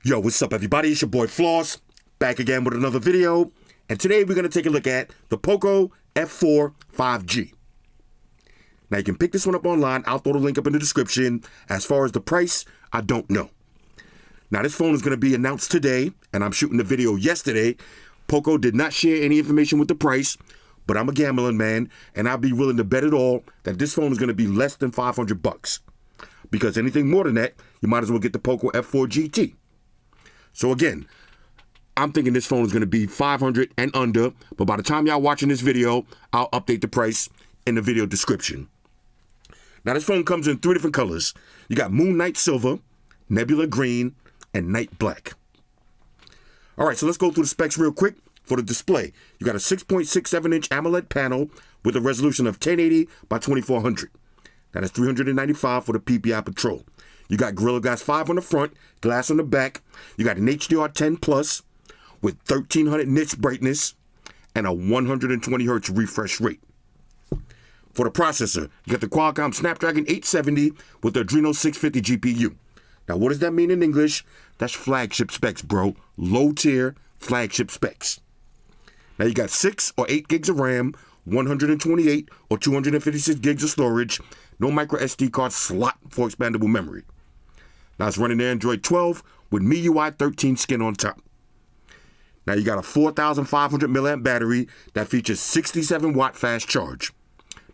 Yo, what's up everybody? It's your boy Floss, back again with another video. And today we're going to take a look at the Poco F4 5G. Now you can pick this one up online. I'll throw the link up in the description. As far as the price, I don't know. Now this phone is going to be announced today, and I'm shooting the video yesterday. Poco did not share any information with the price, but I'm a gambling man, and I'll be willing to bet it all that this phone is going to be less than 500 bucks. Because anything more than that, you might as well get the Poco F4 GT. So again, I'm thinking this phone is going to be 500 and under, but by the time y'all watching this video, I'll update the price in the video description. Now this phone comes in 3 different colors. You got Moon Night Silver, Nebula Green, and Night Black. All right, so let's go through the specs real quick. For the display, you got a 6.67-inch AMOLED panel with a resolution of 1080 by 2400. That is $395 for the PPI Patrol. You got Gorilla Glass 5 on the front, glass on the back. You got an HDR10 Plus with 1300 nits brightness and a 120 hertz refresh rate. For the processor, you got the Qualcomm Snapdragon 870 with the Adreno 650 GPU. Now, what does that mean in English? That's flagship specs, bro. Low-tier flagship specs. Now, you got 6 or 8 gigs of RAM, 128 or 256 gigs of storage, no micro SD card slot for expandable memory. Now, it's running Android 12 with MIUI 13 skin on top. Now, you got a 4,500 milliamp battery that features 67 watt fast charge.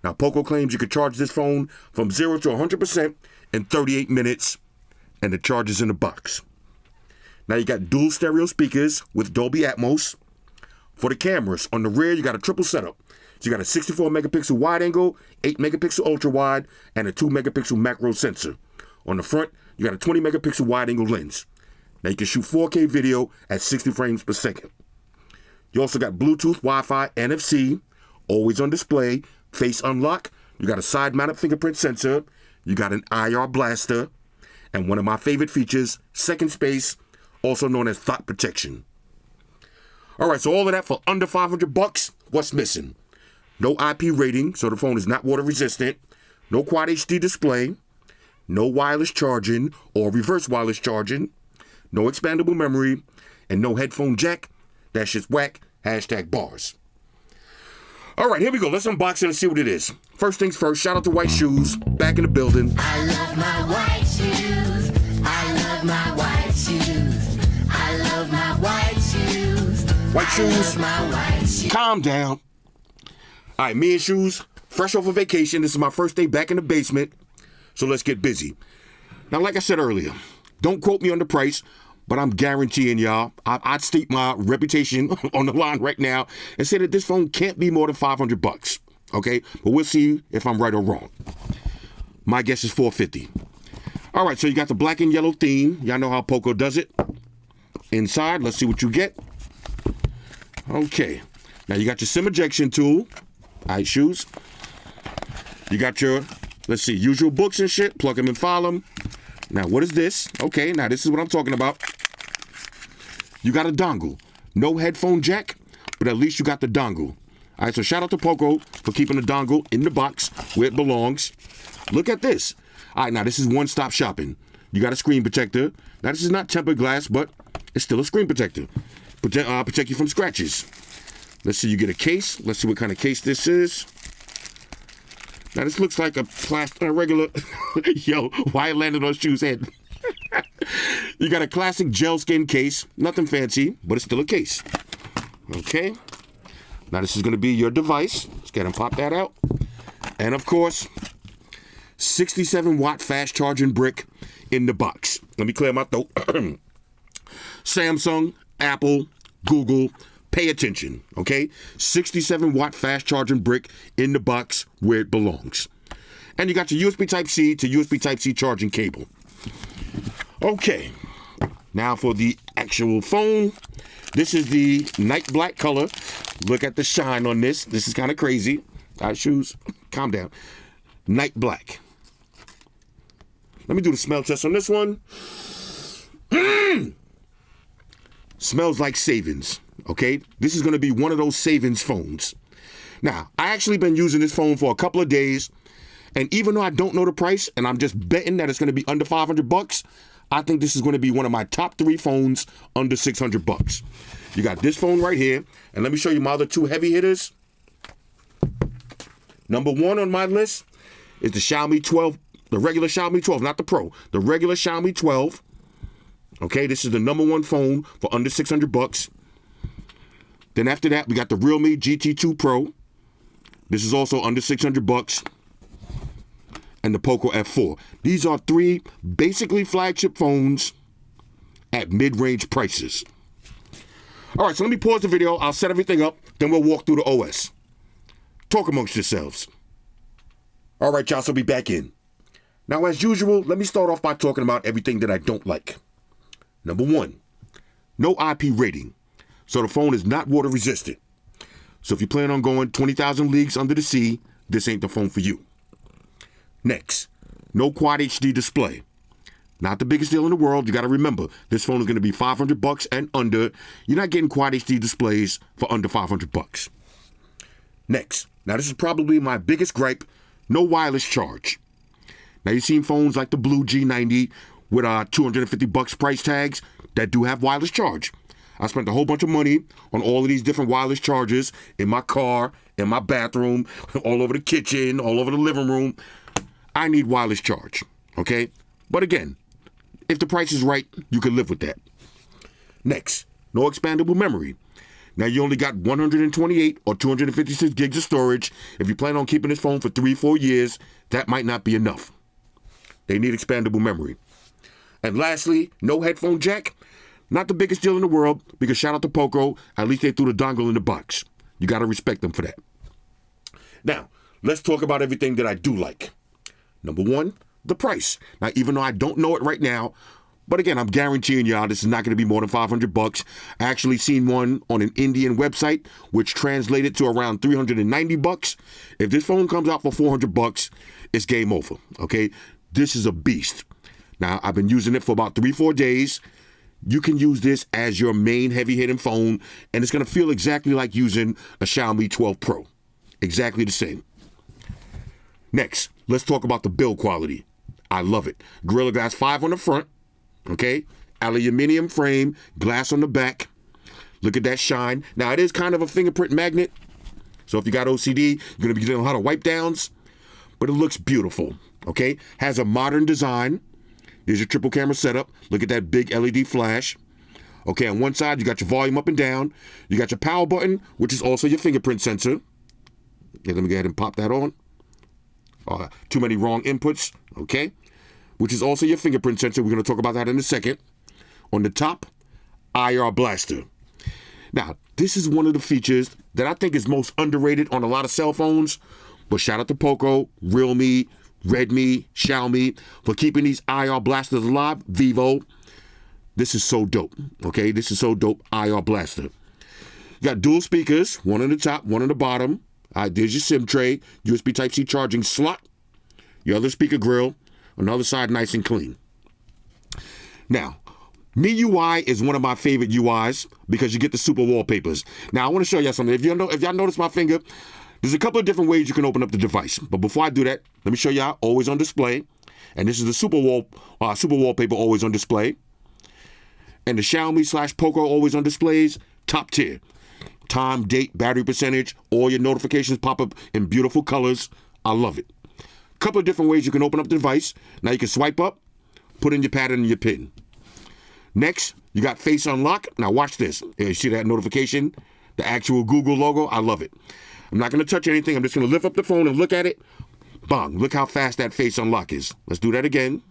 Now, Poco claims you can charge this phone from 0 to 100% in 38 minutes, and the charge is in the box. Now, you got dual stereo speakers with Dolby Atmos. For the cameras, on the rear, you got a triple setup. So you got a 64 megapixel wide angle, 8 megapixel ultra wide, and a 2 megapixel macro sensor. On the front, you got a 20 megapixel wide angle lens. Now you can shoot 4K video at 60 frames per second. You also got Bluetooth, Wi-Fi, NFC, always on display, face unlock. You got a side mounted fingerprint sensor. You got an IR blaster. And one of my favorite features, second space, also known as thought protection. All right, so all of that for under 500 bucks. What's missing? No IP rating, so the phone is not water resistant. No Quad HD display. No wireless charging or reverse wireless charging. No expandable memory. And no headphone jack. That shit's whack. #bars. All right, here we go. Let's unbox it and see what it is. First things first, shout out to White Shoes. Back in the building. I love my white shoes. I love my white shoes. I love my white shoes. White Shoes. My white shoes. Calm down. All right, me and Shoes, fresh off of vacation. This is my first day back in the basement, so let's get busy. Now, like I said earlier, don't quote me on the price, but I'm guaranteeing y'all, I'd stake my reputation on the line right now and say that this phone can't be more than 500 bucks, okay? But we'll see if I'm right or wrong. My guess is 450. All right, so you got the black and yellow theme. Y'all know how Poco does it. Inside, let's see what you get. Okay, now you got your SIM ejection tool. All right, Shoes. You got your, let's see, usual books and shit. Plug them and file them. Now, what is this? Okay, now this is what I'm talking about. You got a dongle. No headphone jack, but at least you got the dongle. All right, so shout out to Poco for keeping the dongle in the box where it belongs. Look at this. All right, now this is one-stop shopping. You got a screen protector. Now, this is not tempered glass, but it's still a screen protector. Protect you from scratches. Let's see, you get a case. Let's see what kind of case this is. Now, this looks like a regular... Yo, why it landed on Shoes' head? You got a classic gel skin case. Nothing fancy, but it's still a case. Okay. Now, this is going to be your device. Let's get and pop that out. And, of course, 67 watt fast charging brick in the box. Let me clear my throat. Samsung, Apple, Google, pay attention, okay? 67 watt fast charging brick in the box where it belongs. And you got your USB Type-C to USB Type-C charging cable. Okay, now for the actual phone. This is the night black color. Look at the shine on this. This is kind of crazy. All right, Shoes, calm down. Night black. Let me do the smell test on this one. Smells like savings, okay? This is going to be one of those savings phones. Now, I actually been using this phone for a couple of days, and even though I don't know the price, and I'm just betting that it's going to be under 500 bucks, I think this is going to be one of my top 3 phones under $600. You got this phone right here, and let me show you my other 2 heavy hitters. Number 1 on my list is the Xiaomi 12, the regular Xiaomi 12, not the Pro, the regular Xiaomi 12. Okay, this is the number 1 phone for under $600. Then after that, we got the Realme GT2 Pro. This is also under $600. And the Poco F4. These are 3 basically flagship phones at mid-range prices. All right, so let me pause the video. I'll set everything up. Then we'll walk through the OS. Talk amongst yourselves. All right, y'all, so be back in. Now, as usual, let me start off by talking about everything that I don't like. Number 1, no IP rating. So the phone is not water resistant. So if you plan on going 20,000 leagues under the sea, this ain't the phone for you. Next, no Quad HD display. Not the biggest deal in the world. You got to remember, this phone is going to be $500 and under. You're not getting Quad HD displays for under $500. Next, now this is probably my biggest gripe, no wireless charge. Now you've seen phones like the Blue G90 with $250 price tags that do have wireless charge. I spent a whole bunch of money on all of these different wireless chargers in my car, in my bathroom, all over the kitchen, all over the living room. I need wireless charge, okay? But again, if the price is right, you can live with that. Next, no expandable memory. Now, you only got 128 or 256 gigs of storage. If you plan on keeping this phone for 3-4 years, that might not be enough. They need expandable memory. And lastly, no headphone jack. Not the biggest deal in the world, because shout out to Poco, at least they threw the dongle in the box. You got to respect them for that. Now, let's talk about everything that I do like. Number 1, the price. Now, even though I don't know it right now, but again, I'm guaranteeing y'all this is not going to be more than $500. I actually seen one on an Indian website, which translated to around $390. If this phone comes out for $400, it's game over, okay? This is a beast. Now, I've been using it for about 3-4 days. You can use this as your main heavy-hitting phone, and it's going to feel exactly like using a Xiaomi 12 Pro. Exactly the same. Next, let's talk about the build quality. I love it. Gorilla Glass 5 on the front, okay? Aluminum frame, glass on the back. Look at that shine. Now, it is kind of a fingerprint magnet, so if you got OCD, you're going to be getting a lot of wipe downs, but it looks beautiful, okay? Has a modern design. Here's your triple camera setup. Look at that big LED flash. Okay, on one side, you got your volume up and down. You got your power button, which is also your fingerprint sensor. Okay, let me go ahead and pop that on. Too many wrong inputs, okay? Which is also your fingerprint sensor. We're going to talk about that in a second. On the top, IR blaster. Now, this is one of the features that I think is most underrated on a lot of cell phones. But shout out to Poco, Realme, Redmi, Xiaomi for keeping these IR blasters alive. Vivo. This is so dope, okay? This is so dope, IR blaster. You got dual speakers, one on the top, one on the bottom. There's your SIM tray, USB Type-C charging slot, your other speaker grill, on the other side nice and clean. Now, MIUI is one of my favorite UIs because you get the super wallpapers. Now, I want to show y'all something. If y'all notice my finger, there's a couple of different ways you can open up the device. But before I do that, let me show y'all always on display. And this is the super wallpaper always on display. And the Xiaomi/Poco always on displays, top tier. Time, date, battery percentage, all your notifications pop up in beautiful colors. I love it. Couple of different ways you can open up the device. Now you can swipe up, put in your pattern and your PIN. Next, you got Face Unlock. Now watch this. You see that notification? The actual Google logo? I love it. I'm not going to touch anything. I'm just going to lift up the phone and look at it. Bang. Look how fast that Face Unlock is. Let's do that again.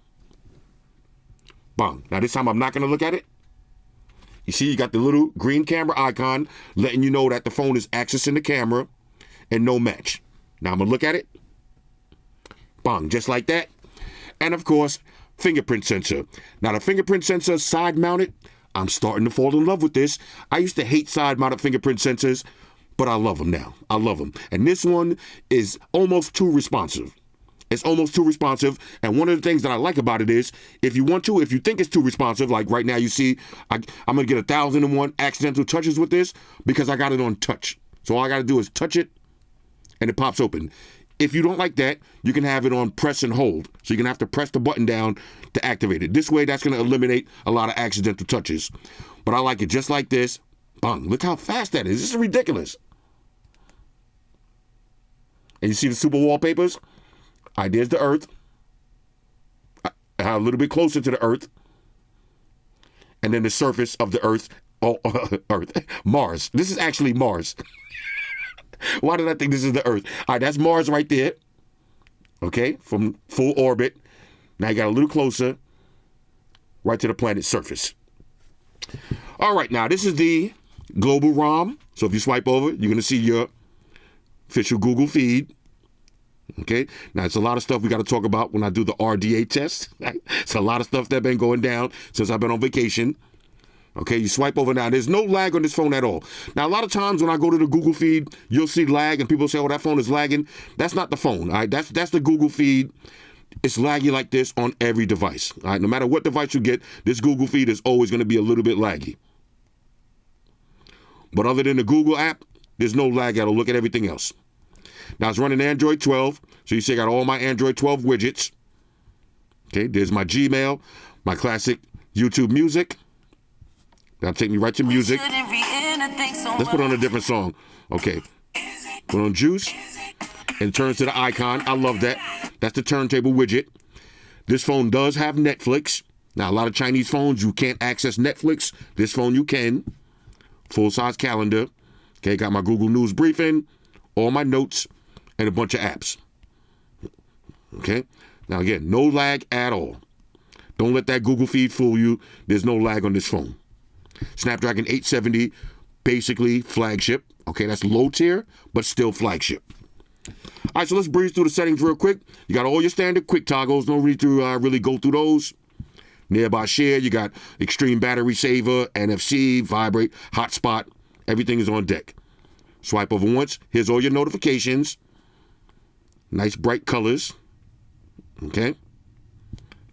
Bang. Now this time I'm not going to look at it. You see, you got the little green camera icon letting you know that the phone is accessing the camera and no match. Now I'm going to look at it. Bang. Just like that. And of course, fingerprint sensor. Now the fingerprint sensor side mounted, I'm starting to fall in love with this. I used to hate side mounted fingerprint sensors, but I love them now. I love them. And this one is almost too responsive. It's almost too responsive. And one of the things that I like about it is, if you think it's too responsive, like right now you see, I'm going to get 1,001 accidental touches with this because I got it on touch. So all I got to do is touch it and it pops open. if you don't like that, you can have it on press and hold. So you're going to have to press the button down to activate it. This way, that's going to eliminate a lot of accidental touches. But I like it just like this. Bang. Look how fast that is. This is ridiculous. And you see the super wallpapers? All right, there's the Earth. A little bit closer to the Earth. And then the surface of the Earth. Oh, Earth. Mars. This is actually Mars. Why did I think this is the Earth? All right, that's Mars right there. Okay, from full orbit. Now you got a little closer. Right to the planet's surface. All right, now this is the global ROM. So if you swipe over, you're going to see your official Google feed. Okay, now it's a lot of stuff we got to talk about when I do the RDA test. It's a lot of stuff that's been going down since I've been on vacation. Okay, you swipe over now. There's no lag on this phone at all. Now, a lot of times when I go to the Google feed, you'll see lag and people say, oh, that phone is lagging. That's not the phone. All right, that's the Google feed. It's laggy like this on every device. All right, no matter what device you get, this Google feed is always going to be a little bit laggy. But other than the Google app, there's no lag at all. Look at everything else. Now, it's running Android 12. So you see I got all my Android 12 widgets. Okay, there's my Gmail, my classic YouTube music. That'll take me right to music. Let's put on a different song. Okay. Put on Juice. And it turns to the icon. I love that. That's the turntable widget. This phone does have Netflix. Now, a lot of Chinese phones, you can't access Netflix. This phone, you can. Full-size calendar. Okay, got my Google News briefing, all my notes, and a bunch of apps. Okay? Now, again, no lag at all. Don't let that Google feed fool you. There's no lag on this phone. Snapdragon 870, basically flagship. Okay, that's low tier, but still flagship. All right, so let's breeze through the settings real quick. You got all your standard quick toggles. No need to really go through those. Nearby share, you got extreme battery saver, NFC, vibrate, hotspot. Everything is on deck. Swipe over once. Here's all your notifications. Nice bright colors. Okay. You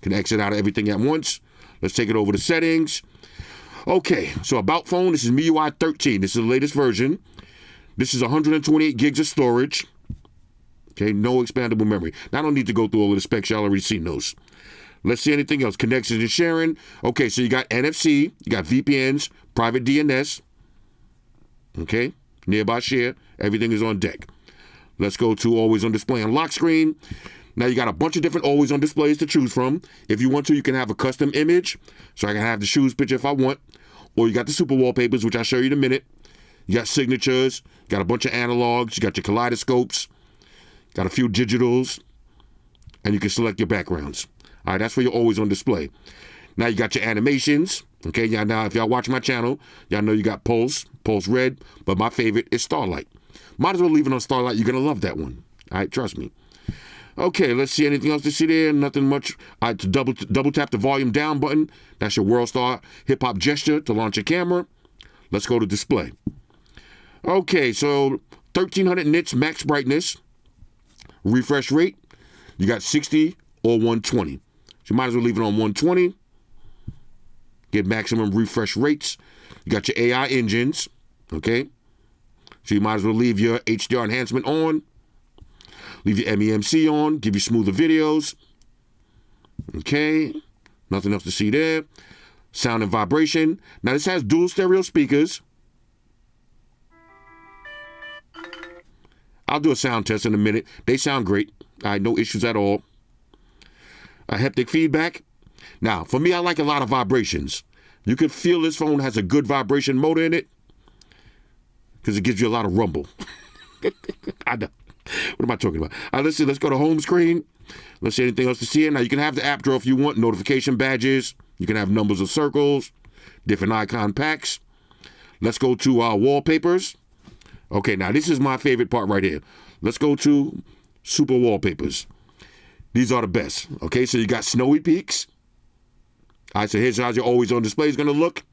can exit out of everything at once. Let's take it over to settings. Okay, so about phone, this is MIUI 13. This is the latest version. This is 128 gigs of storage. Okay, no expandable memory. Now, I don't need to go through all of the specs. Y'all already seen those. Let's see anything else. Connections and sharing. Okay, so you got NFC. You got VPNs, private DNS. Okay, nearby share. Everything is on deck. Let's go to always on display and lock screen. Now you got a bunch of different always on displays to choose from. If you want to, you can have a custom image. So I can have the shoes picture if I want. Or you got the super wallpapers, which I'll show you in a minute. You got signatures. Got a bunch of analogs. You got your kaleidoscopes. Got a few digitals. And you can select your backgrounds. All right, that's for your always on display. Now you got your animations. Okay, y'all now if y'all watch my channel, y'all know you got Pulse Red, but my favorite is Starlight. Might as well leave it on Starlight. You're going to love that one. All right, trust me. Okay, let's see anything else to see there. Nothing much. All right, to double tap the volume down button. That's your World Star hip hop gesture to launch your camera. Let's go to display. Okay, so 1300 nits max brightness. Refresh rate. You got 60 or 120. So you might as well leave it on 120. Get maximum refresh rates. You got your AI engines. Okay. So you might as well leave your HDR enhancement on. Leave your MEMC on. Give you smoother videos. Okay. Nothing else to see there. Sound and vibration. Now this has dual stereo speakers. I'll do a sound test in a minute. They sound great. I had no issues at all. Haptic feedback. Now, for me, I like a lot of vibrations. You can feel this phone has a good vibration motor in it because it gives you a lot of rumble. I know. What am I talking about? All right, let's go to home screen. Let's see anything else to see it. Now, you can have the app drawer if you want, notification badges. You can have numbers of circles, different icon packs. Let's go to wallpapers. Okay, now this is my favorite part right here. Let's go to super wallpapers. These are the best. Okay, so you got snowy peaks. All right, so here's how your always on display is going to look.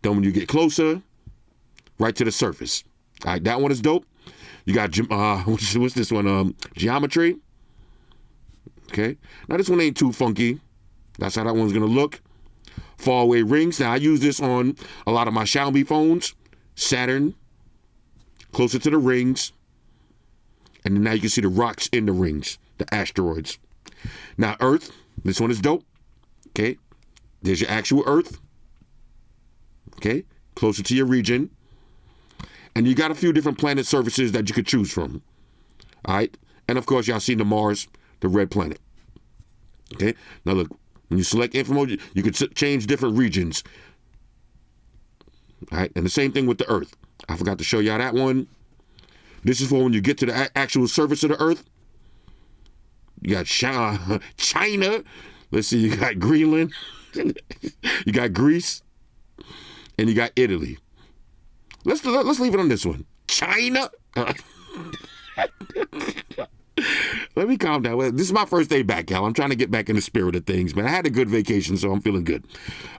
Then when you get closer, right to the surface. All right, that one is dope. You got, what's this one? Geometry. Okay, now this one ain't too funky. That's how that one's going to look. Far away rings. Now I use this on a lot of my Xiaomi phones. Saturn. Closer to the rings. And then now you can see the rocks in the rings, the asteroids. Now, Earth, this one is dope. Okay, there's your actual Earth. Okay, closer to your region. And you got a few different planet surfaces that you could choose from. All right, and of course, y'all seen the Mars, the red planet. Okay, now look, when you select info, you can change different regions. All right, and the same thing with the Earth. I forgot to show y'all that one. This is for when you get to the actual surface of the Earth. You got China. Let's see, you got Greenland. You got Greece. And you got Italy. Let's leave it on this one. China. Let me calm down. This is my first day back, y'all. I'm trying to get back in the spirit of things, man. I had a good vacation, so I'm feeling good.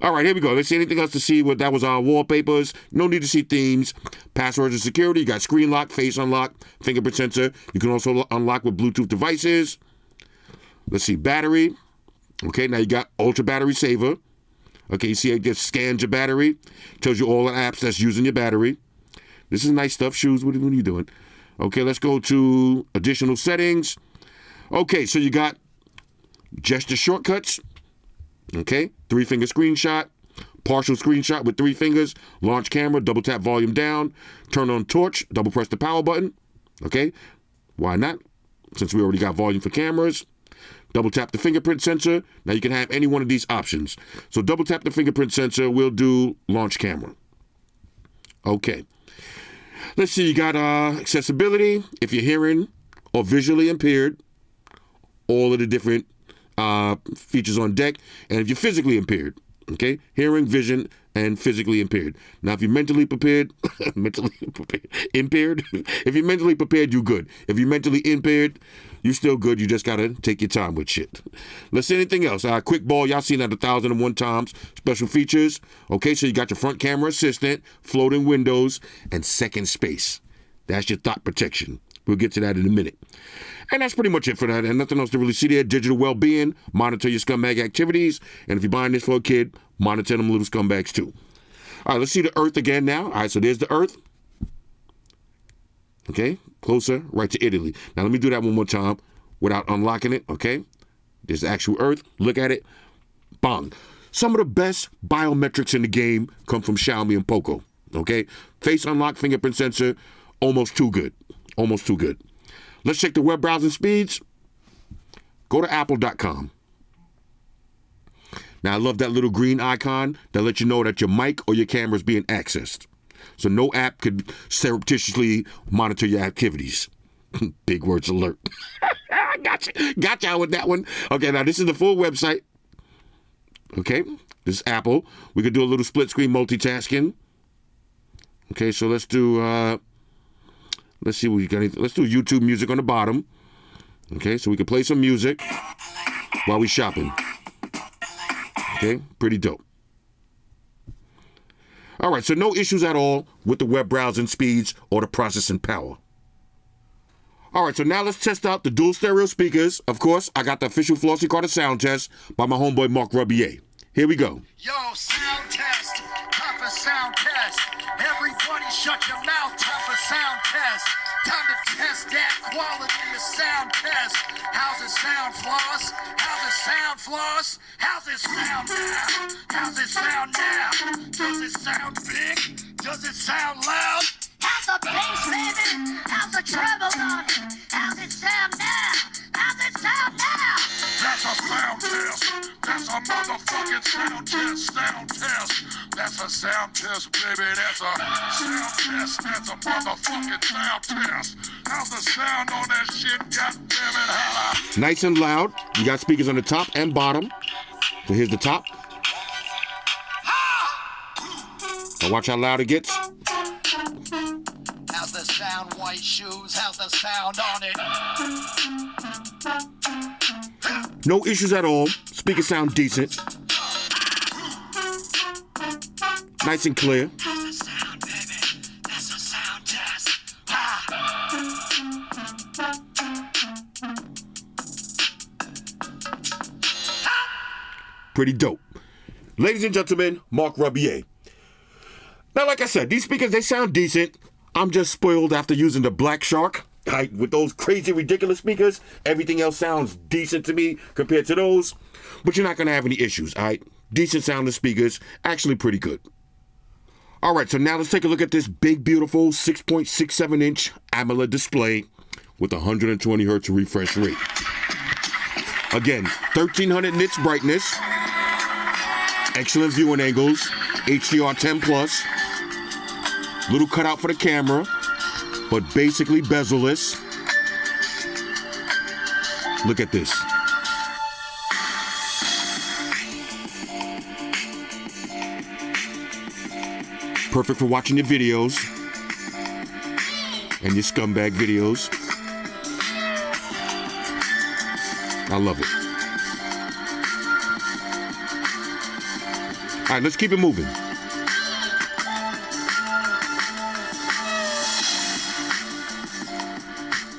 All right, here we go. Let's see anything else to see. What that was on wallpapers. No need to see themes. Passwords and security. You got screen lock, face unlock, fingerprint sensor. You can also unlock with Bluetooth devices. Let's see, battery. Okay, now you got ultra battery saver. Okay, you see it just scans your battery. Tells you all the apps that's using your battery. This is nice stuff. Shoes, what are you doing? Okay, let's go to additional settings. Okay, so you got gesture shortcuts. Okay, 3-finger screenshot. Partial screenshot with 3 fingers. Launch camera, double tap volume down. Turn on torch, double press the power button. Okay, why not? Since we already got volume for cameras. Double tap the fingerprint sensor. Now you can have any one of these options. So double tap the fingerprint sensor. We'll do launch camera. Okay. Let's see. You got accessibility. If you're hearing or visually impaired, all of the different features on deck. And if you're physically impaired, okay, hearing, vision, and physically impaired. Now, if you're mentally prepared, impaired. If you're mentally prepared, you're good. If you're mentally impaired, you're still good. You just gotta take your time with shit. Let's see anything else. Quick ball, y'all seen that 1,001 times. Special features. Okay, so you got your front camera assistant, floating windows, and second space. That's your thought protection. We'll get to that in a minute. And that's pretty much it for that. And nothing else to really see there. Digital well-being, monitor your scumbag activities. And if you're buying this for a kid, monitor them little scumbags too. All right, let's see the Earth again now. All right, so there's the Earth. Okay, closer, right to Italy. Now let me do that one more time without unlocking it, okay? There's the actual Earth. Look at it. Bang. Some of the best biometrics in the game come from Xiaomi and Poco, okay? Face unlock, fingerprint sensor, almost too good. Almost too good. Let's check the web browsing speeds. Go to apple.com. Now, I love that little green icon that lets you know that your mic or your camera is being accessed. So no app could surreptitiously monitor your activities. Big words alert. Got y'all with that one. Okay, now this is the full website. Okay, this is Apple. We could do a little split screen multitasking. Okay, so let's do, let's see what we got. Let's do YouTube music on the bottom. Okay, so we can play some music while we shopping. Okay, pretty dope. All right, so no issues at all with the web browsing speeds or the processing power. All right, so now let's test out the dual stereo speakers. Of course, I got the official Flossy Carter sound test by my homeboy Mark Rubier. Here we go. Yo, sound test, tougher sound test. Everybody shut your mouth, tougher sound test. Time to test that quality of sound test. How's it sound, Floss? How's it sound, Floss? How's it sound now? How's it sound now? Does it sound big? Does it sound loud? How's the bass, baby? How's the treble on it? How's it sound now? How's it sound now? That's a sound test. That's a motherfucking sound test. Sound test. That's a sound test, baby. That's a sound test. That's a motherfucking sound test. How's the sound on that shit? God damn it, holla. Nice and loud. You got speakers on the top and bottom. So here's the top. Now watch how loud it gets. How's the sound, white shoes? How's the sound on it? No issues at all. Speakers sound decent. Nice and clear. How's the sound, baby? That's a sound test. Pretty dope. Ladies and gentlemen, Mark Rubier. Now, like I said, these speakers, they sound decent. I'm just spoiled after using the Black Shark. Right? With those crazy, ridiculous speakers, everything else sounds decent to me compared to those. But you're not going to have any issues, all right? Decent sounding speakers, actually pretty good. All right, so now let's take a look at this big, beautiful 6.67-inch AMOLED display with 120 hertz refresh rate. Again, 1300 nits brightness, excellent viewing angles, HDR10+, little cutout for the camera, but basically bezel-less. Look at this. Perfect for watching your videos and your scumbag videos. I love it. All right, let's keep it moving.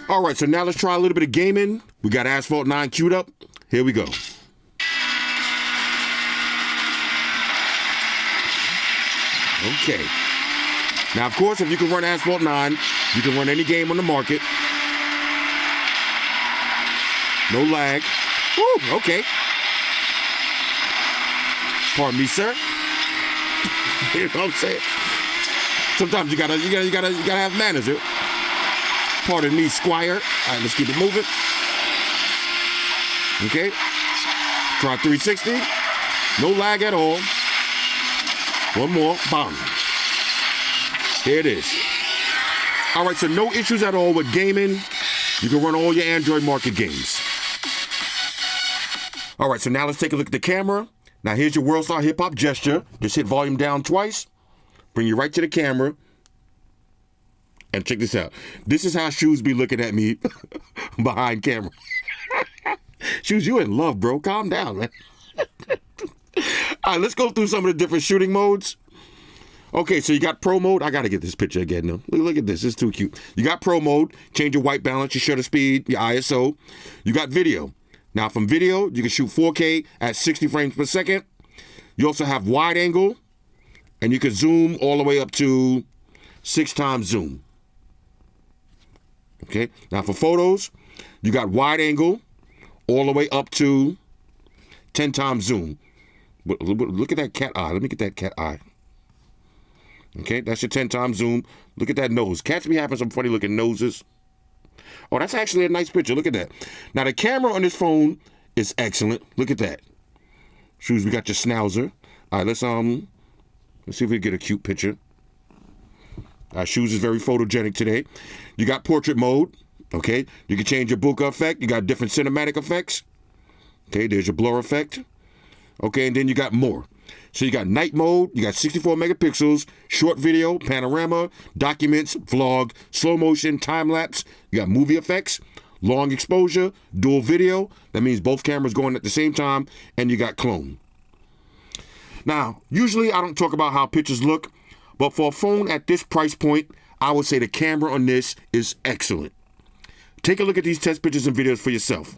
All right, so now let's try a little bit of gaming. We got Asphalt 9 queued up. Here we go. Okay. Now, of course, if you can run Asphalt 9, you can run any game on the market. No lag. Woo, okay. Pardon me, sir. You know what I'm saying? Sometimes you gotta have manners here. Pardon me, Squire. All right, let's keep it moving. Okay. Try 360. No lag at all. One more. Bang. Here it is. All right, so no issues at all with gaming. You can run all your Android market games. All right, so now let's take a look at the camera. Now here's your World Star Hip Hop gesture. Just hit volume down twice. Bring you right to the camera. And check this out. This is how Shoes be looking at me behind camera. Shoes, you in love, bro. Calm down, man. All right, let's go through some of the different shooting modes. Okay, so you got pro mode. I got to get this picture again, though. Look at this. It's too cute. You got pro mode. Change your white balance, your shutter speed, your ISO. You got video. Now, from video, you can shoot 4K at 60 frames per second. You also have wide angle, and you can zoom all the way up to 6 times zoom. Okay, now for photos, you got wide angle all the way up to 10 times zoom. Look at that cat eye. Let me get that cat eye. Okay, that's your 10 times zoom. Look at that nose. Cats be having some funny looking noses. Oh, that's actually a nice picture. Look at that. Now, the camera on this phone is excellent. Look at that. Shoes, we got your schnauzer. All right, let's see if we can get a cute picture. Shoes is very photogenic today. You got portrait mode. Okay, you can change your bokeh effect. You got different cinematic effects. Okay, there's your blur effect. Okay, and then you got more. So you got night mode, you got 64 megapixels, short video, panorama, documents, vlog, slow motion, time lapse. You got movie effects, long exposure, dual video. That means both cameras going at the same time, and you got clone. Now, usually I don't talk about how pictures look, but for a phone at this price point, I would say the camera on this is excellent. Take a look at these test pictures and videos for yourself.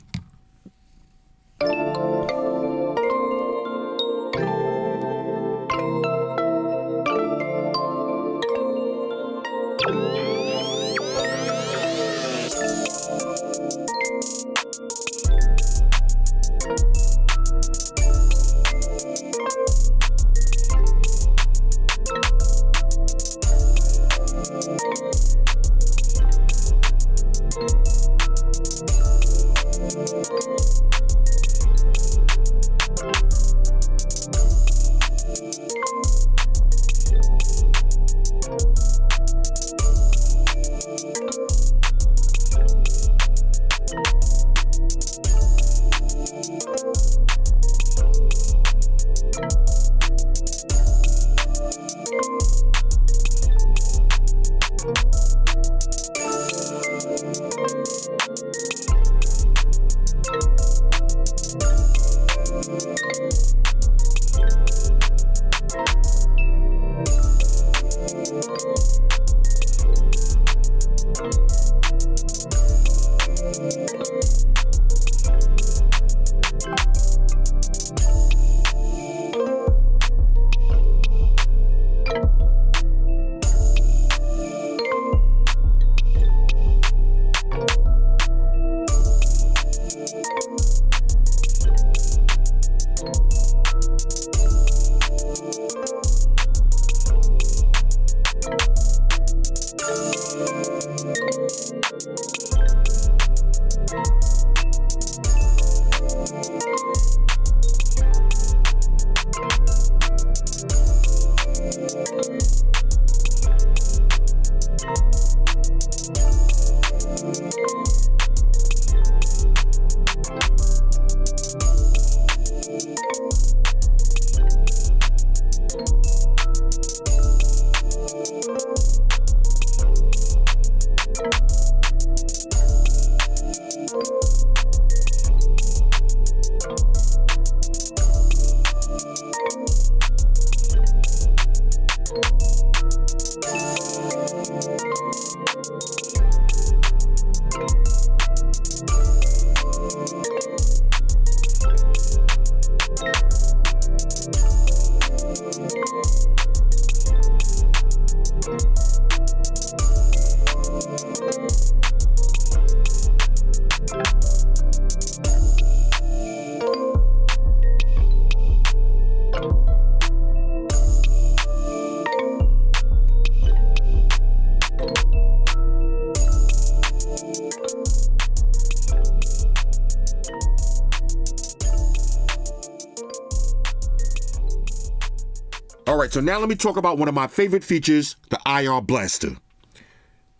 All right, so now let me talk about one of my favorite features, the IR Blaster.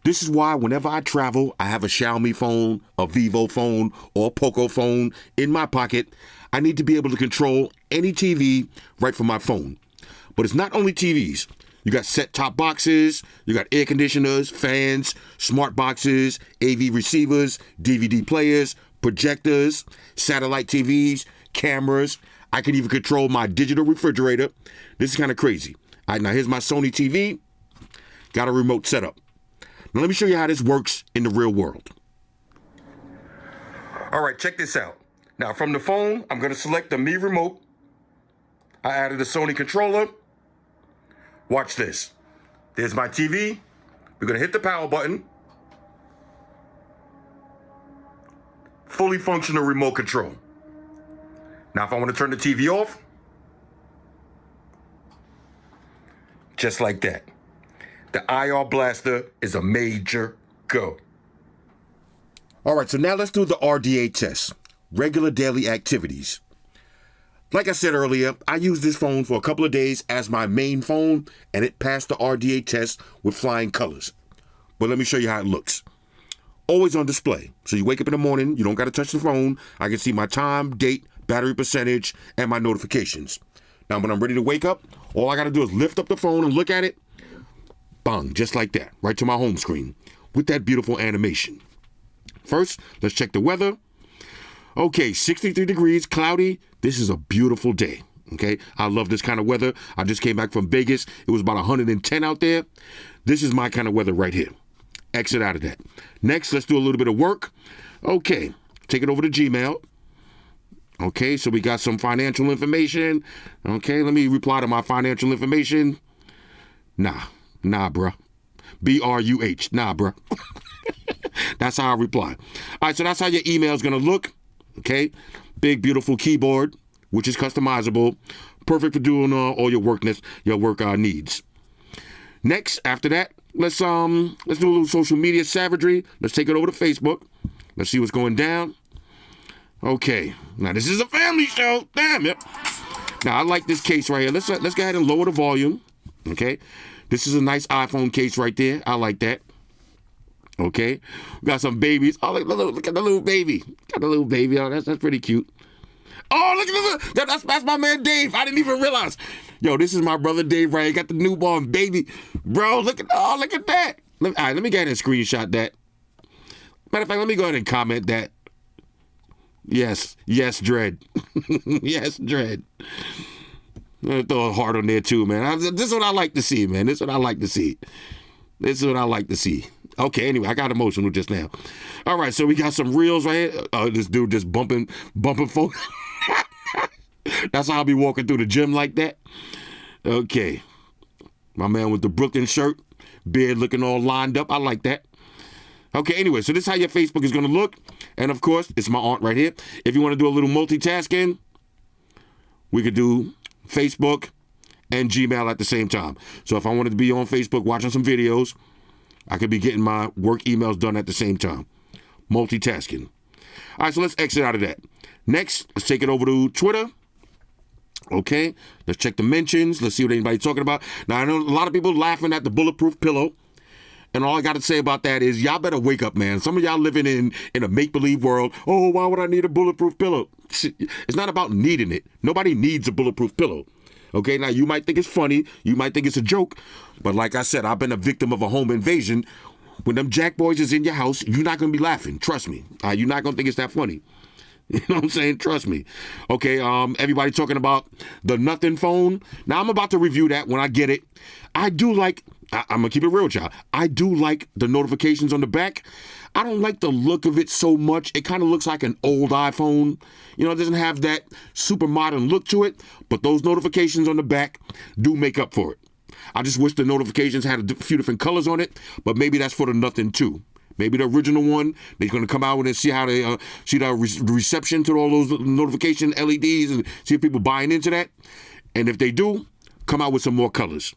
This is why whenever I travel, I have a Xiaomi phone, a Vivo phone, or a Poco phone in my pocket. I need to be able to control any TV right from my phone. But it's not only TVs. You got set-top boxes, you got air conditioners, fans, smart boxes, AV receivers, DVD players, projectors, satellite TVs, cameras. I can even control my digital refrigerator. This is kind of crazy. All right, now here's my Sony TV. Got a remote setup. Now let me show you how this works in the real world. All right, check this out. Now from the phone, I'm going to select the Mi remote. I added a Sony controller. Watch this. There's my TV. We're going to hit the power button. Fully functional remote control. Now if I want to turn the TV off, just like that. The IR Blaster is a major go. All right, so now let's do the RDA test. Regular daily activities. Like I said earlier, I used this phone for a couple of days as my main phone, and it passed the RDA test with flying colors. But let me show you how it looks. Always on display. So you wake up in the morning, you don't got to touch the phone. I can see my time, date, battery percentage, and my notifications. Now when I'm ready to wake up, all I got to do is lift up the phone and look at it. Bang, just like that, right to my home screen with that beautiful animation. First, let's check the weather. Okay, 63 degrees, cloudy. This is a beautiful day, okay? I love this kind of weather. I just came back from Vegas. It was about 110 out there. This is my kind of weather right here. Exit out of that. Next, let's do a little bit of work. Okay, take it over to Gmail. Okay, so we got some financial information. Okay, let me reply to my financial information. Nah, bruh. BRUH, nah, bruh. That's how I reply. All right, so that's how your email is going to look. Okay, big, beautiful keyboard, which is customizable. Perfect for doing all your work needs. Next, after that, let's do a little social media savagery. Let's take it over to Facebook. Let's see what's going down. Okay, now this is a family show. Damn it. Now I like this case right here. Let's go ahead and lower the volume. Okay, this is a nice iPhone case right there. I like that. Okay, we got some babies. Oh, look at the little baby. Got the little baby. Oh, that's pretty cute. Oh, look at that's my man Dave. I didn't even realize. Yo, this is my brother Dave right here. Got the newborn baby. Bro, look at that. All right, let me go ahead and screenshot that. Matter of fact, let me go ahead and comment that. Yes, Dread. Yes, Dread. I'm gonna throw a heart on there too, man. This is what I like to see, man. This is what I like to see. Okay, anyway, I got emotional just now. All right, so we got some reels right here. This dude just bumping folks. That's how I'll be walking through the gym like that. Okay. My man with the Brooklyn shirt, beard looking all lined up. I like that. Okay, anyway, so this is how your Facebook is going to look. And, of course, it's my aunt right here. If you want to do a little multitasking, we could do Facebook and Gmail at the same time. So if I wanted to be on Facebook watching some videos, I could be getting my work emails done at the same time. Multitasking. All right, so let's exit out of that. Next, let's take it over to Twitter. Okay, let's check the mentions. Let's see what anybody's talking about. Now, I know a lot of people laughing at the bulletproof pillow. And all I got to say about that is y'all better wake up, man. Some of y'all living in a make-believe world. Oh, why would I need a bulletproof pillow? It's not about needing it. Nobody needs a bulletproof pillow. Okay, now you might think it's funny. You might think it's a joke. But like I said, I've been a victim of a home invasion. When them jack boys is in your house, you're not going to be laughing. Trust me. You're not going to think it's that funny. You know what I'm saying? Trust me. Okay, everybody talking about the nothing phone. Now, I'm about to review that when I get it. I'm going to keep it real with y'all. I do like the notifications on the back. I don't like the look of it so much. It kind of looks like an old iPhone. You know, it doesn't have that super modern look to it. But those notifications on the back do make up for it. I just wish the notifications had a few different colors on it. But maybe that's for the nothing too. Maybe the original one, they're going to come out and see how they see the reception to all those notification LEDs and see if people buying into that. And if they do, come out with some more colors.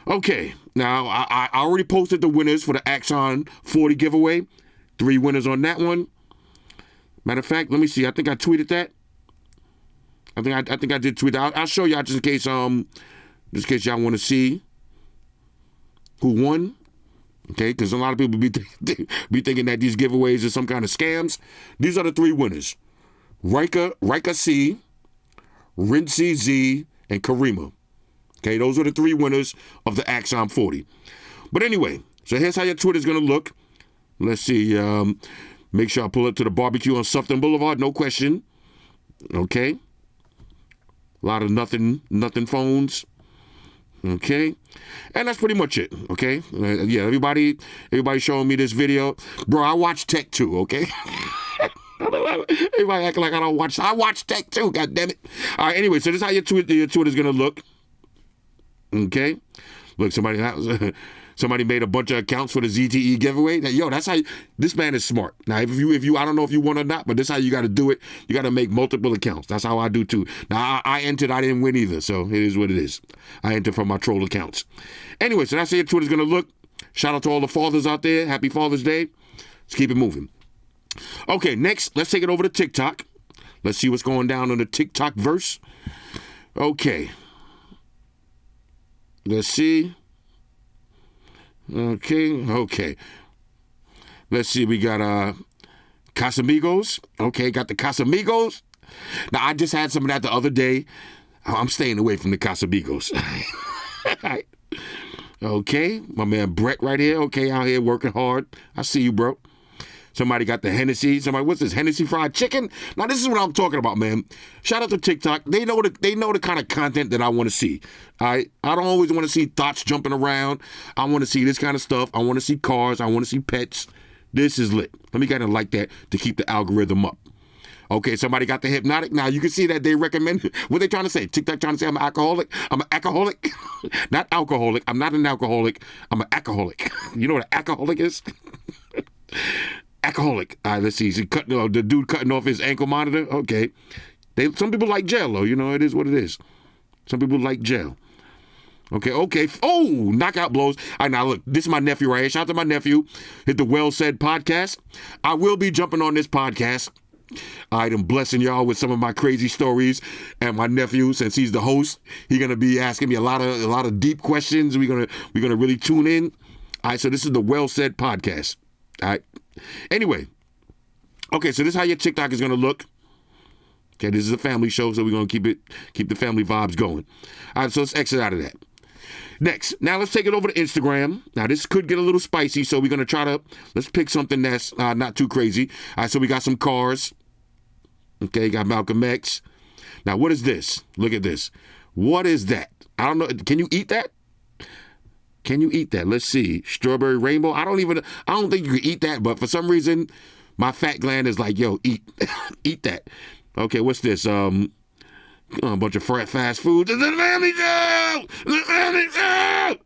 Okay, now I already posted the winners for the Axon 40 giveaway. 3 winners on that one. Matter of fact, let me see. I think I tweeted that. I think I did tweet that. I'll show y'all just in case just in case y'all want to see who won. Okay, because a lot of people be thinking that these giveaways are some kind of scams. These are the 3 winners: Rika C, Rincy Z, and Karima. Okay, those are the 3 winners of the Axon 40. But anyway, so here's how your Twitter's going to look. Let's see. Make sure I pull up to the barbecue on Sufton Boulevard. No question. Okay. A lot of nothing phones. Okay. And that's pretty much it. Okay. Yeah, everybody showing me this video. Bro, I watch tech too, okay? Everybody acting like I don't watch. I watch tech too, god damn it. All right, anyway, so this is how your Twitter's going to look. Okay. Look, somebody made a bunch of accounts for the ZTE giveaway. Yo, that's how this man is smart. Now, if you, I don't know if you won or not, but this is how you got to do it. You got to make multiple accounts. That's how I do too. Now, I entered. I didn't win either, so it is what it is. I entered from my troll accounts. Anyway, so that's how your Twitter's gonna look. Shout out to all the fathers out there. Happy Father's Day. Let's keep it moving. Okay, next, let's take it over to TikTok. Let's see what's going down on the TikTok verse. Okay. Let's see. Okay. Let's see. We got Casamigos. Okay, got the Casamigos. Now, I just had some of that the other day. I'm staying away from the Casamigos. Okay, my man Brett right here. Okay, out here working hard. I see you, bro. Somebody got the Hennessy. Somebody, what's this? Hennessy fried chicken? Now, this is what I'm talking about, man. Shout out to TikTok. They know the kind of content that I want to see. I don't always want to see thoughts jumping around. I want to see this kind of stuff. I want to see cars. I want to see pets. This is lit. Let me kind of like that to keep the algorithm up. Okay, somebody got the hypnotic. Now, you can see that they recommend, what they trying to say? TikTok trying to say I'm an alcoholic? I'm an alcoholic? Not alcoholic. I'm not an alcoholic. I'm an alcoholic. You know what an alcoholic is? Alcoholic. All right, let's see. Is he the dude cutting off his ankle monitor? Okay. Some people like jail, though. You know, it is what it is. Some people like jail. Okay. Oh, knockout blows. All right, now look, this is my nephew right here. Shout out to my nephew. Hit the Well Said podcast. I will be jumping on this podcast. All right, I'm blessing y'all with some of my crazy stories. And my nephew, since he's the host, he's gonna be asking me a lot of deep questions. We're gonna really tune in. All right, so this is the Well Said podcast. All right. Anyway, okay, so this is how your TikTok is gonna look. Okay, this is a family show, so we're gonna keep the family vibes going. All right, so let's exit out of that. Next, now let's take it over to Instagram. Now this could get a little spicy, so we're gonna let's pick something that's not too crazy. All right, so we got some cars. Okay, got Malcolm X. Now what is this? Look at this. What is that? I don't know. Can you eat that? Can you eat that? Let's see. Strawberry rainbow. I don't think you can eat that, but for some reason, my fat gland is like, yo, eat that. Okay, what's this? A bunch of fast food. It's a family show! It's a family show!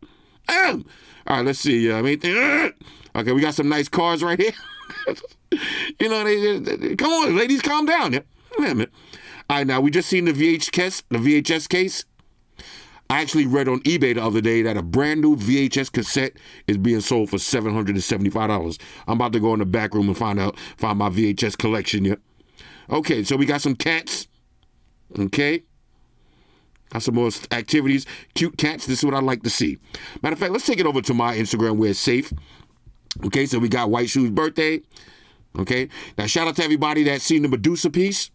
All right, let's see. Okay, we got some nice cars right here. You know, they come on, ladies, calm down. Yeah. Wait a minute. All right, now we just seen the VHS case. I actually read on eBay the other day that a brand new VHS cassette is being sold for $775. I'm about to go in the back room and find my VHS collection. Yeah. Okay, so we got some cats. Okay. Got some more activities. Cute cats. This is what I like to see. Matter of fact, let's take it over to my Instagram where it's safe. Okay, so we got White Shoe's birthday. Okay. Now, shout out to everybody that's seen the Medusa piece.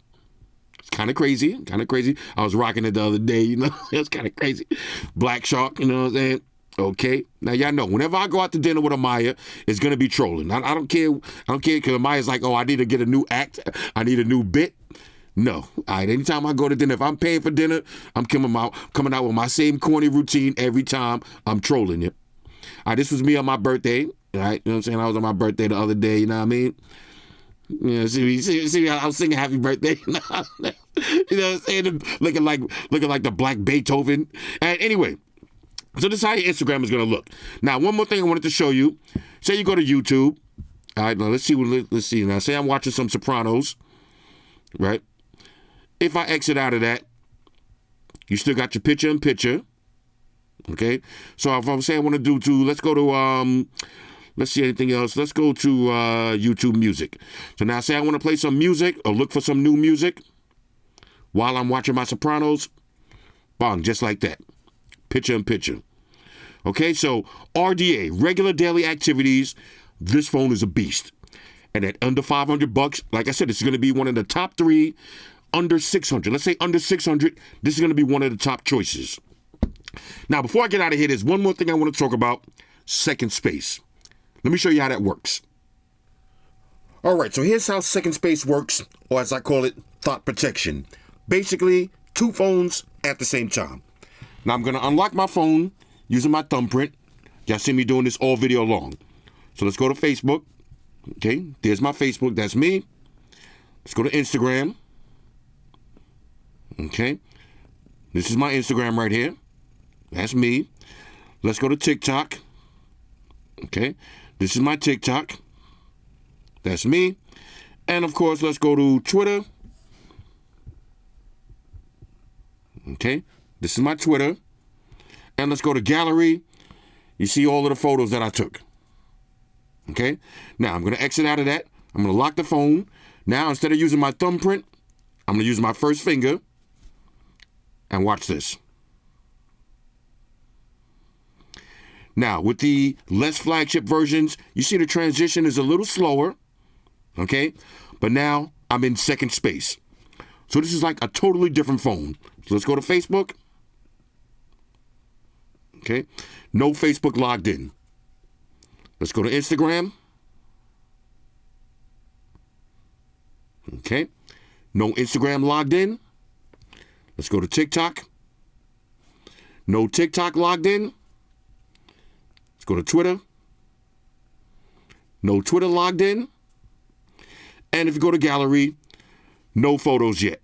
It's kind of crazy. I was rocking it the other day, you know. It's kind of crazy. Black Shark, you know what I'm saying? Okay. Now, y'all know, whenever I go out to dinner with Amaya, it's going to be trolling. I don't care because Amaya's like, oh, I need to get a new act. I need a new bit. No. All right. Anytime I go to dinner, if I'm paying for dinner, I'm coming out with my same corny routine every time. I'm trolling you. All right. This was me on my birthday. All right. You know what I'm saying? I was on my birthday the other day. You know what I mean? Yeah, see, I was singing happy birthday. You know what I'm saying? Looking like the Black Beethoven. And anyway, so this is how your Instagram is going to look. Now, one more thing I wanted to show you. Say you go to YouTube. All right, now let's see. Now, say I'm watching some Sopranos, right? If I exit out of that, you still got your picture-in-picture. Okay? So if I'm saying I want to do let's go to let's see anything else. Let's go to YouTube Music. So now say I want to play some music or look for some new music while I'm watching my Sopranos. Bong, just like that. picture-in-picture. Okay, so RDA, regular daily activities, this phone is a beast. And at under $500, like I said, it's going to be one of the top 3 under 600. Let's say under 600, this is going to be one of the top choices. Now, before I get out of here, there's one more thing I want to talk about, second space. Let me show you how that works. All right, so here's how second space works, or as I call it, thought protection. Basically, 2 phones at the same time. Now, I'm going to unlock my phone using my thumbprint. Y'all see me doing this all video long. So let's go to Facebook. Okay, there's my Facebook. That's me. Let's go to Instagram. Okay, this is my Instagram right here. That's me. Let's go to TikTok. Okay, this is my TikTok. That's me. And of course, let's go to Twitter. Okay, this is my Twitter. And let's go to gallery. You see all of the photos that I took. Okay, now I'm going to exit out of that. I'm going to lock the phone. Now, instead of using my thumbprint, I'm going to use my first finger. And watch this. Now, with the less flagship versions, you see the transition is a little slower. Okay, but now I'm in second space. So this is like a totally different phone. So let's go to Facebook. Okay, no Facebook logged in. Let's go to Instagram. Okay, no Instagram logged in. Let's go to TikTok. No TikTok logged in. Let's go to Twitter. No Twitter logged in. And if you go to gallery, no photos yet.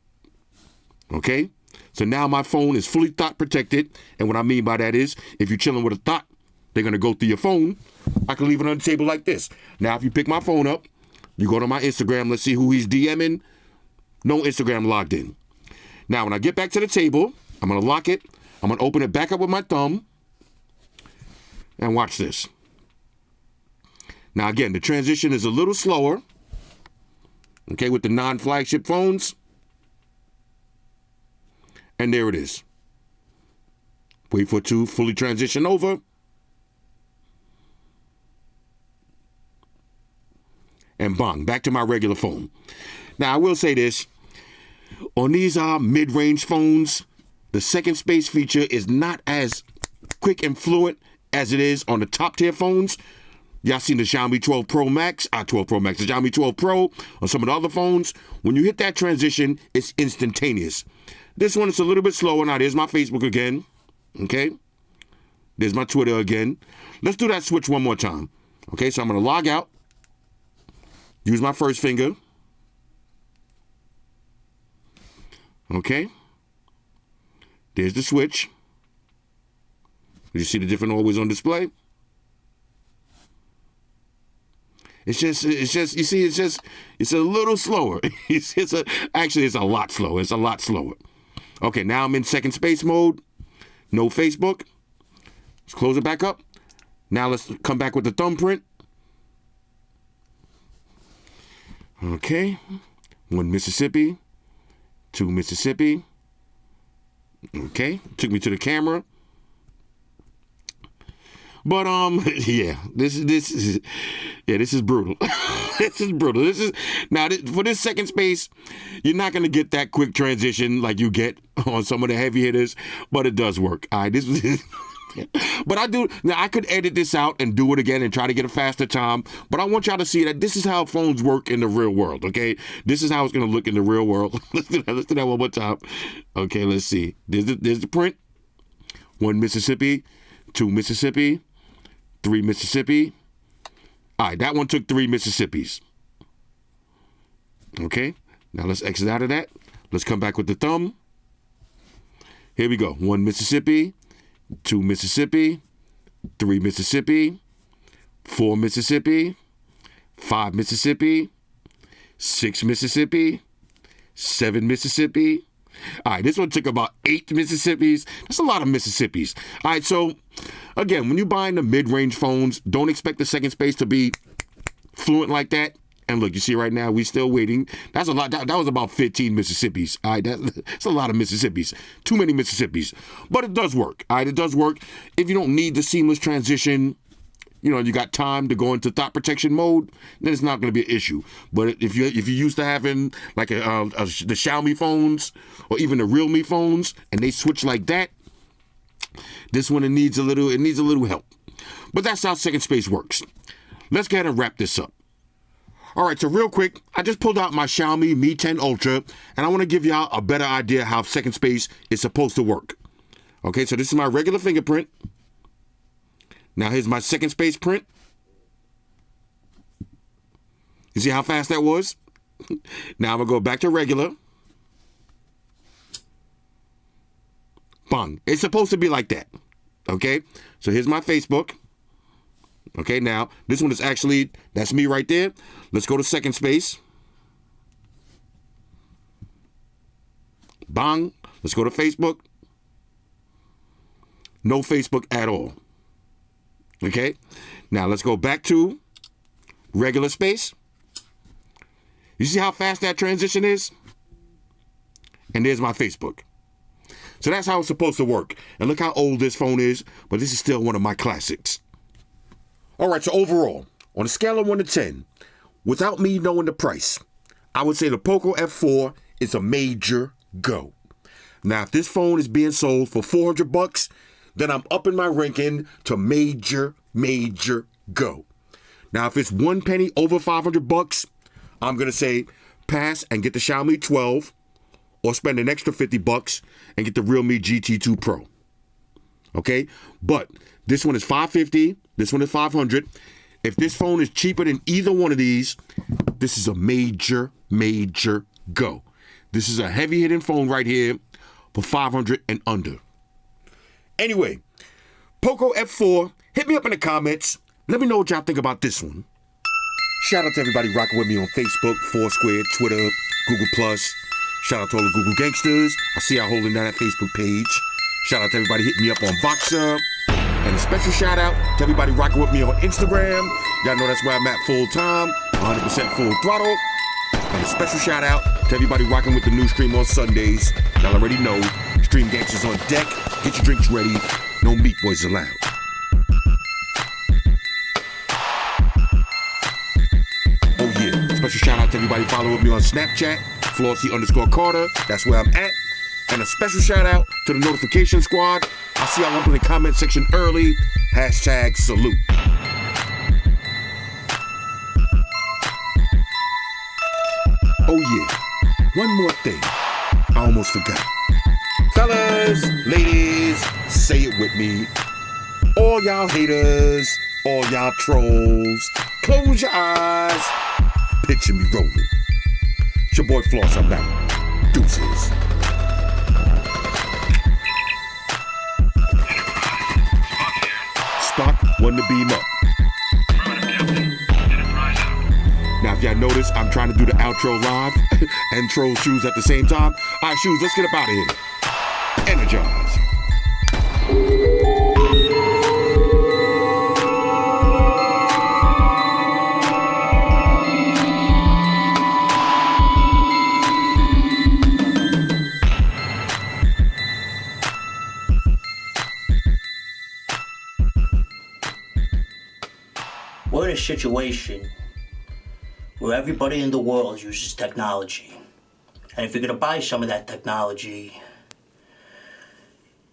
Okay? So now my phone is fully thought protected. And what I mean by that is, if you're chilling with a thought, they're going to go through your phone. I can leave it on the table like this. Now, if you pick my phone up, you go to my Instagram. Let's see who he's DMing. No Instagram logged in. Now, when I get back to the table, I'm going to lock it. I'm going to open it back up with my thumb. And watch this. Now, again, the transition is a little slower. Okay, with the non-flagship phones. And there it is. Wait for it to fully transition over. And bang, back to my regular phone. Now, I will say this. On these mid-range phones, the second space feature is not as quick and fluent as it is on the top-tier phones. Y'all seen the Xiaomi 12 Pro Max, the Xiaomi 12 Pro, or some of the other phones. When you hit that transition, it's instantaneous. This one is a little bit slower. Now, there's my Facebook again. Okay? There's my Twitter again. Let's do that switch one more time. Okay, so I'm going to log out. Use my first finger. Okay. There's the switch. You see the different always on display? It's a little slower. Actually, it's a lot slower. It's a lot slower. Okay, now I'm in second space mode. No Facebook. Let's close it back up. Now let's come back with the thumbprint. Okay. 1 Mississippi. 2 Mississippi. Okay. Took me to the camera. But yeah, this is brutal. This is brutal. For this second space, you're not gonna get that quick transition like you get on some of the heavy hitters, but it does work. All right, but I could edit this out and do it again and try to get a faster time. But I want y'all to see that this is how phones work in the real world. Okay, this is how it's gonna look in the real world. Let's do that one more time. Okay, let's see. There's the print. 1 Mississippi, 2 Mississippi. 3 Mississippi. All right, that one took 3 Mississippis. Okay, now let's exit out of that. Let's come back with the thumb. Here we go. 1 Mississippi, 2 Mississippi, 3 Mississippi, 4 Mississippi, 5 Mississippi, 6 Mississippi, 7 Mississippi. All right, this one took about 8 Mississippis. That's a lot of Mississippis. All right, so again, when you're buying the mid-range phones, don't expect the second space to be fluent like that. And look, you see right now, we still waiting. That's a lot. That was about 15 Mississippis. All right, that's a lot of Mississippis. Too many Mississippis. But it does work. All right, it does work. If you don't need the seamless transition, you know, you got time to go into thought protection mode, then it's not going to be an issue. But if you're used to having like the Xiaomi phones or even the Realme phones, and they switch like that, this one it needs a little help. But that's how Second Space works. Let's go ahead and wrap this up. All right, so real quick, I just pulled out my Xiaomi Mi 10 Ultra, and I want to give y'all a better idea how Second Space is supposed to work. Okay, so this is my regular fingerprint. Now here's my Second Space print. You see how fast that was? Now I'm going to go back to regular. Bang. It's supposed to be like that. Okay? So here's my Facebook. Okay, now this one is actually, that's me right there. Let's go to Second Space. Bang. Let's go to Facebook. No Facebook at all. Okay, now let's go back to regular space. You see how fast that transition is? And there's my Facebook. So that's how it's supposed to work. And look how old this phone is, but this is still one of my classics. All right, so overall, on a scale of 1 to 10, without me knowing the price, I would say the Poco F4 is a major go. Now, if this phone is being sold for $400, then I'm upping my ranking to major go. Now, if it's 1 penny over $500, I'm going to say pass and get the Xiaomi 12 or spend an extra $50 and get the Realme GT2 Pro. Okay? But this one is $550, this one is $500. If this phone is cheaper than either one of these, this is a major go. This is a heavy-hitting phone right here for $500 and under. Anyway, Poco F4, hit me up in the comments. Let me know what y'all think about this one. Shout out to everybody rocking with me on Facebook, Foursquare, Twitter, Google+. Shout out to all the Google gangsters. I see y'all holding down that Facebook page. Shout out to everybody hitting me up on Voxer. And a special shout out to everybody rocking with me on Instagram. Y'all know that's where I'm at full time, 100% full throttle. And a special shout out to everybody rocking with the new stream on Sundays. Y'all already know, Stream Gangsters on deck. Get your drinks ready. No meat boys allowed. Oh yeah, special shout out to everybody following me on Snapchat, Flossy_Carter. That's where I'm at. And a special shout out to the notification squad. I see y'all up in the comment section early. #salute. Oh yeah, one more thing. I almost forgot. Fellas, ladies, say it with me. All y'all haters, all y'all trolls, close your eyes. Picture me rolling. It's your boy Floss, I'm out. Deuces. Spock, one to beam up. Now, if y'all notice, I'm trying to do the outro live and troll shoes at the same time. All right, shoes, let's get up out of here. Energize. We're in a situation where everybody in the world uses technology. And if you're gonna buy some of that technology,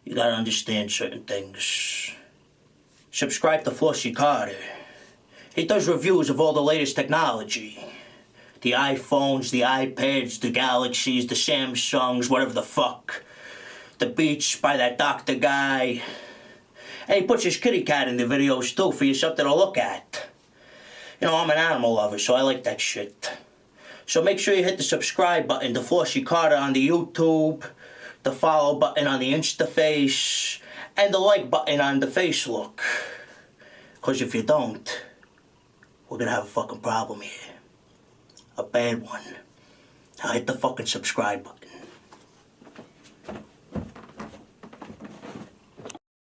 you gotta understand certain things. Subscribe to Flossy Carter. He does reviews of all the latest technology. The iPhones, the iPads, the Galaxies, the Samsungs, whatever the fuck. The Beats by that doctor guy. And he puts his kitty cat in the videos too for you something to look at. You know, I'm an animal lover, so I like that shit. So make sure you hit the subscribe button to Flossy Carter on the YouTube, the follow button on the Instaface, and the like button on the Facelook. Because if you don't, we're gonna have a fucking problem here. A bad one. Now hit the fucking subscribe button.